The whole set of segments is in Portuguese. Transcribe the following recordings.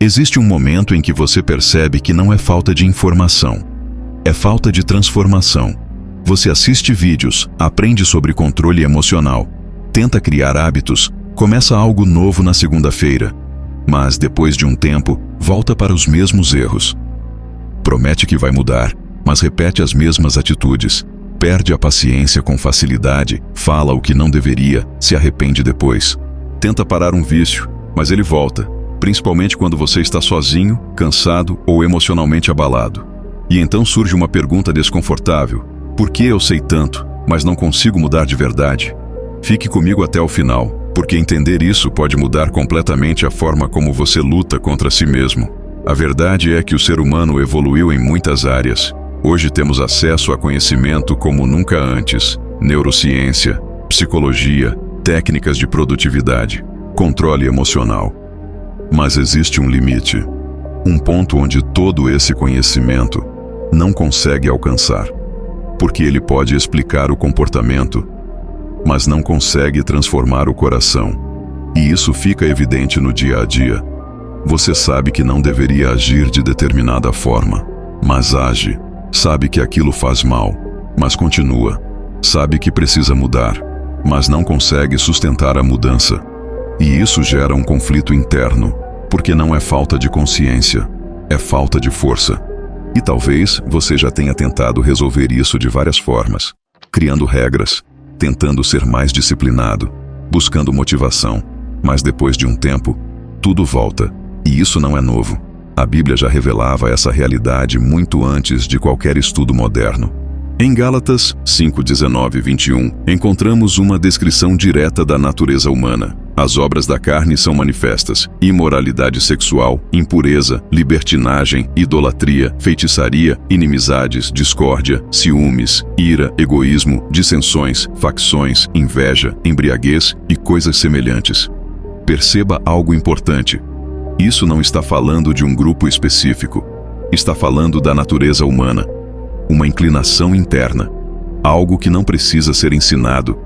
Existe um momento em que você percebe que não é falta de informação, é falta de transformação. Você assiste vídeos, aprende sobre controle emocional, tenta criar hábitos, começa algo novo na segunda-feira, mas depois de um tempo, volta para os mesmos erros. Promete que vai mudar, mas repete as mesmas atitudes, perde a paciência com facilidade, fala o que não deveria, se arrepende depois. Tenta parar um vício, mas ele volta, principalmente quando você está sozinho, cansado ou emocionalmente abalado. E então surge uma pergunta desconfortável: por que eu sei tanto, mas não consigo mudar de verdade? Fique comigo até o final, porque entender isso pode mudar completamente a forma como você luta contra si mesmo. A verdade é que o ser humano evoluiu em muitas áreas. Hoje temos acesso a conhecimento como nunca antes: neurociência, psicologia, técnicas de produtividade, controle emocional. Mas existe um limite, um ponto onde todo esse conhecimento não consegue alcançar, porque ele pode explicar o comportamento, mas não consegue transformar o coração. E isso fica evidente no dia a dia. Você sabe que não deveria agir de determinada forma, mas age. Sabe que aquilo faz mal, mas continua. Sabe que precisa mudar, mas não consegue sustentar a mudança. E isso gera um conflito interno, porque não é falta de consciência, é falta de força. E talvez você já tenha tentado resolver isso de várias formas, criando regras, tentando ser mais disciplinado, buscando motivação, mas depois de um tempo, tudo volta. E isso não é novo. A Bíblia já revelava essa realidade muito antes de qualquer estudo moderno. Em Gálatas 5:19 e 21, encontramos uma descrição direta da natureza humana. As obras da carne são manifestas: imoralidade sexual, impureza, libertinagem, idolatria, feitiçaria, inimizades, discórdia, ciúmes, ira, egoísmo, dissensões, facções, inveja, embriaguez e coisas semelhantes. Perceba algo importante. Isso não está falando de um grupo específico. Está falando da natureza humana. Uma inclinação interna. Algo que não precisa ser ensinado.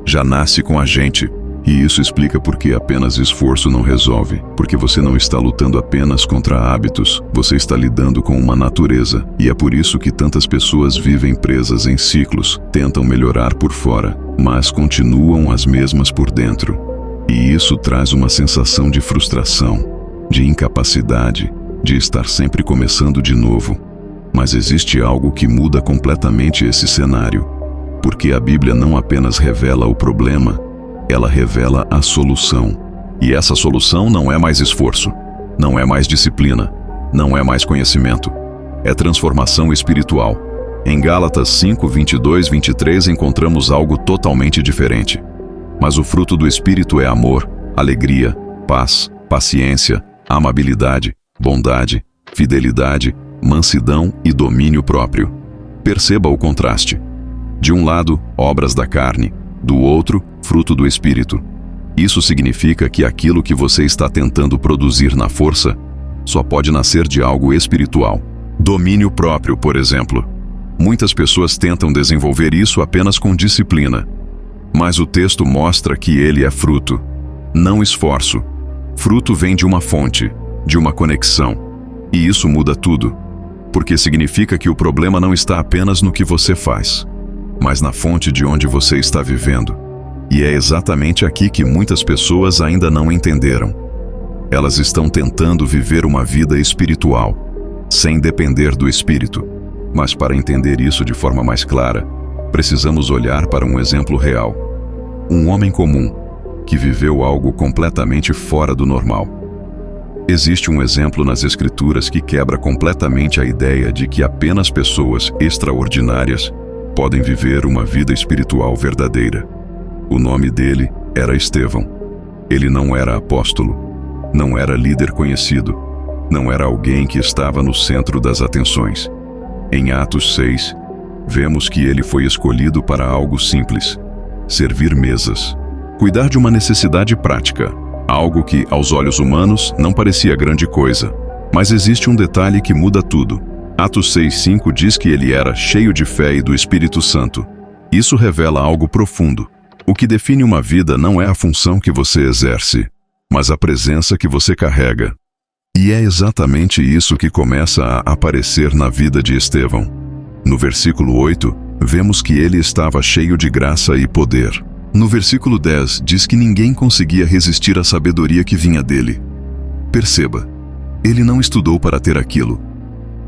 Já nasce com a gente. E isso explica por que apenas esforço não resolve. Porque você não está lutando apenas contra hábitos. Você está lidando com uma natureza. E é por isso que tantas pessoas vivem presas em ciclos. Tentam melhorar por fora, mas continuam as mesmas por dentro. E isso traz uma sensação de frustração, de incapacidade, de estar sempre começando de novo. Mas existe algo que muda completamente esse cenário. Porque a Bíblia não apenas revela o problema, ela revela a solução. E essa solução não é mais esforço, não é mais disciplina, não é mais conhecimento. É transformação espiritual. Em Gálatas 5:22 e 23 encontramos algo totalmente diferente. Mas o fruto do Espírito é amor, alegria, paz, paciência, amabilidade, bondade, fidelidade, mansidão e domínio próprio. Perceba o contraste. De um lado, obras da carne, do outro, fruto do Espírito. Isso significa que aquilo que você está tentando produzir na força só pode nascer de algo espiritual. Domínio próprio, por exemplo. Muitas pessoas tentam desenvolver isso apenas com disciplina. Mas o texto mostra que ele é fruto, não esforço. Fruto vem de uma fonte, de uma conexão. E isso muda tudo. Porque significa que o problema não está apenas no que você faz, mas na fonte de onde você está vivendo. E é exatamente aqui que muitas pessoas ainda não entenderam. Elas estão tentando viver uma vida espiritual, sem depender do Espírito. Mas para entender isso de forma mais clara, precisamos olhar para um exemplo real. Um homem comum, que viveu algo completamente fora do normal. Existe um exemplo nas Escrituras que quebra completamente a ideia de que apenas pessoas extraordinárias podem viver uma vida espiritual verdadeira. O nome dele era Estevão. Ele não era apóstolo, não era líder conhecido, não era alguém que estava no centro das atenções. Em Atos 6, vemos que ele foi escolhido para algo simples: servir mesas, cuidar de uma necessidade prática, algo que, aos olhos humanos, não parecia grande coisa. Mas existe um detalhe que muda tudo. Atos 6:5 diz que ele era cheio de fé e do Espírito Santo. Isso revela algo profundo. O que define uma vida não é a função que você exerce, mas a presença que você carrega. E é exatamente isso que começa a aparecer na vida de Estevão. No versículo 8, vemos que ele estava cheio de graça e poder. No versículo 10, diz que ninguém conseguia resistir à sabedoria que vinha dele. Perceba, ele não estudou para ter aquilo.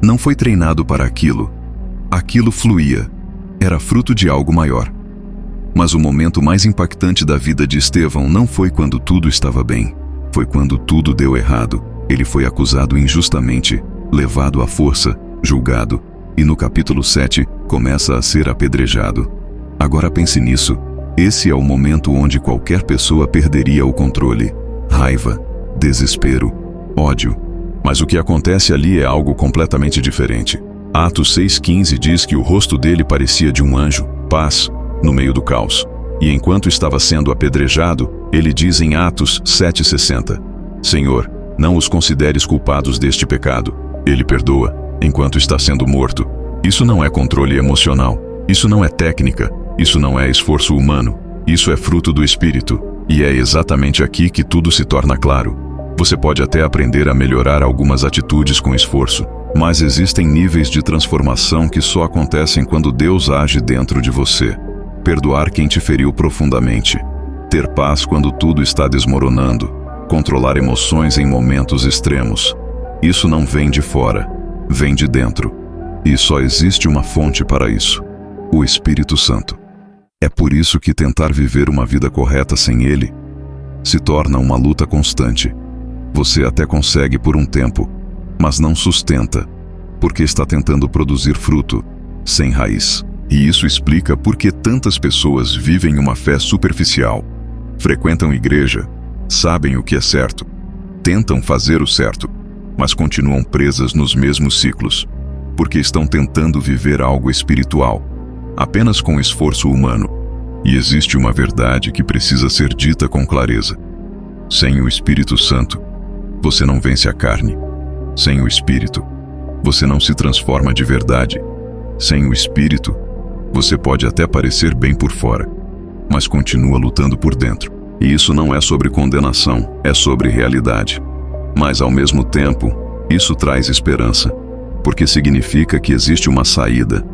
Não foi treinado para aquilo. Aquilo fluía. Era fruto de algo maior. Mas o momento mais impactante da vida de Estevão não foi quando tudo estava bem. Foi quando tudo deu errado. Ele foi acusado injustamente, levado à força, julgado, e no capítulo 7 começa a ser apedrejado. Agora pense nisso. Esse é o momento onde qualquer pessoa perderia o controle. Raiva, desespero, ódio. Mas o que acontece ali é algo completamente diferente. Atos 6,15 diz que o rosto dele parecia de um anjo, paz, no meio do caos. E enquanto estava sendo apedrejado, ele diz em Atos 7,60: Senhor, não os consideres culpados deste pecado. Ele perdoa, enquanto está sendo morto. Isso não é controle emocional. Isso não é técnica. Isso não é esforço humano. Isso é fruto do Espírito. E é exatamente aqui que tudo se torna claro. Você pode até aprender a melhorar algumas atitudes com esforço, mas existem níveis de transformação que só acontecem quando Deus age dentro de você. Perdoar quem te feriu profundamente. Ter paz quando tudo está desmoronando. Controlar emoções em momentos extremos. Isso não vem de fora, vem de dentro. E só existe uma fonte para isso: o Espírito Santo. É por isso que tentar viver uma vida correta sem Ele se torna uma luta constante. Você até consegue por um tempo, mas não sustenta, porque está tentando produzir fruto sem raiz. E isso explica por que tantas pessoas vivem uma fé superficial, frequentam igreja, sabem o que é certo, tentam fazer o certo, mas continuam presas nos mesmos ciclos, porque estão tentando viver algo espiritual, apenas com esforço humano. E existe uma verdade que precisa ser dita com clareza. Sem o Espírito Santo, você não vence a carne. Sem o Espírito, você não se transforma de verdade. Sem o Espírito, você pode até parecer bem por fora, mas continua lutando por dentro. E isso não é sobre condenação, é sobre realidade. Mas ao mesmo tempo, isso traz esperança, porque significa que existe uma saída.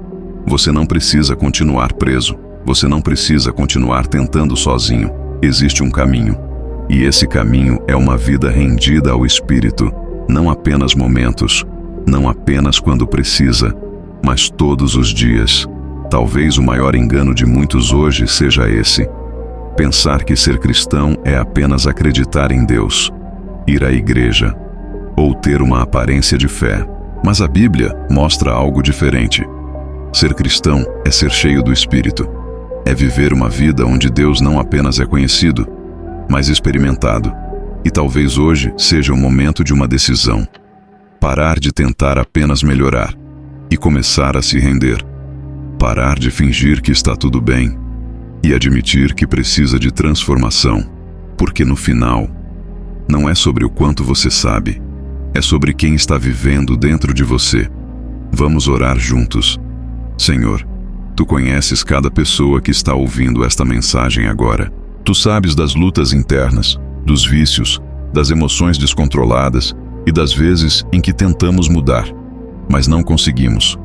Você não precisa continuar preso. Você não precisa continuar tentando sozinho. Existe um caminho. E esse caminho é uma vida rendida ao Espírito, não apenas momentos, não apenas quando precisa, mas todos os dias. Talvez o maior engano de muitos hoje seja esse: pensar que ser cristão é apenas acreditar em Deus, ir à igreja, ou ter uma aparência de fé. Mas a Bíblia mostra algo diferente. Ser cristão é ser cheio do Espírito. É viver uma vida onde Deus não apenas é conhecido, mas experimentado. E talvez hoje seja o momento de uma decisão. Parar de tentar apenas melhorar e começar a se render. Parar de fingir que está tudo bem e admitir que precisa de transformação. Porque no final, não é sobre o quanto você sabe, é sobre quem está vivendo dentro de você. Vamos orar juntos. Senhor, Tu conheces cada pessoa que está ouvindo esta mensagem agora. Tu sabes das lutas internas, dos vícios, das emoções descontroladas e das vezes em que tentamos mudar, mas não conseguimos.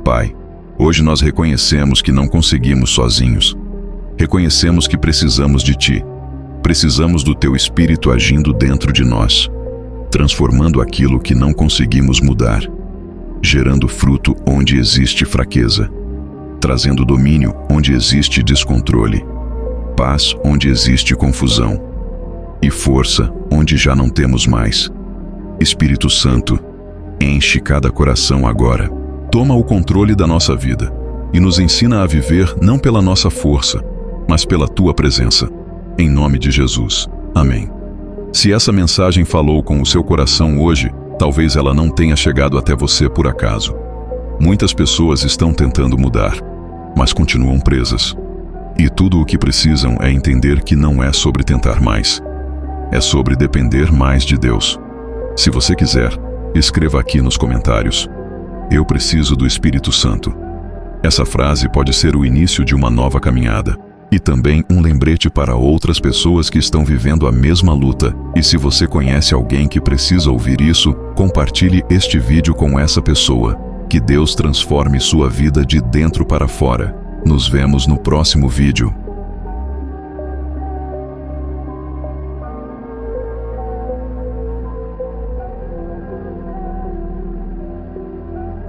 Pai, hoje nós reconhecemos que não conseguimos sozinhos. Reconhecemos que precisamos de Ti. Precisamos do Teu Espírito agindo dentro de nós, transformando aquilo que não conseguimos mudar, gerando fruto onde existe fraqueza, trazendo domínio onde existe descontrole, paz onde existe confusão e força onde já não temos mais. Espírito Santo, enche cada coração agora. Toma o controle da nossa vida e nos ensina a viver não pela nossa força, mas pela Tua presença. Em nome de Jesus. Amém. Se essa mensagem falou com o seu coração hoje, talvez ela não tenha chegado até você por acaso. Muitas pessoas estão tentando mudar, mas continuam presas. E tudo o que precisam é entender que não é sobre tentar mais. É sobre depender mais de Deus. Se você quiser, escreva aqui nos comentários: Eu preciso do Espírito Santo. Essa frase pode ser o início de uma nova caminhada. E também um lembrete para outras pessoas que estão vivendo a mesma luta. E se você conhece alguém que precisa ouvir isso, compartilhe este vídeo com essa pessoa. Que Deus transforme sua vida de dentro para fora. Nos vemos no próximo vídeo.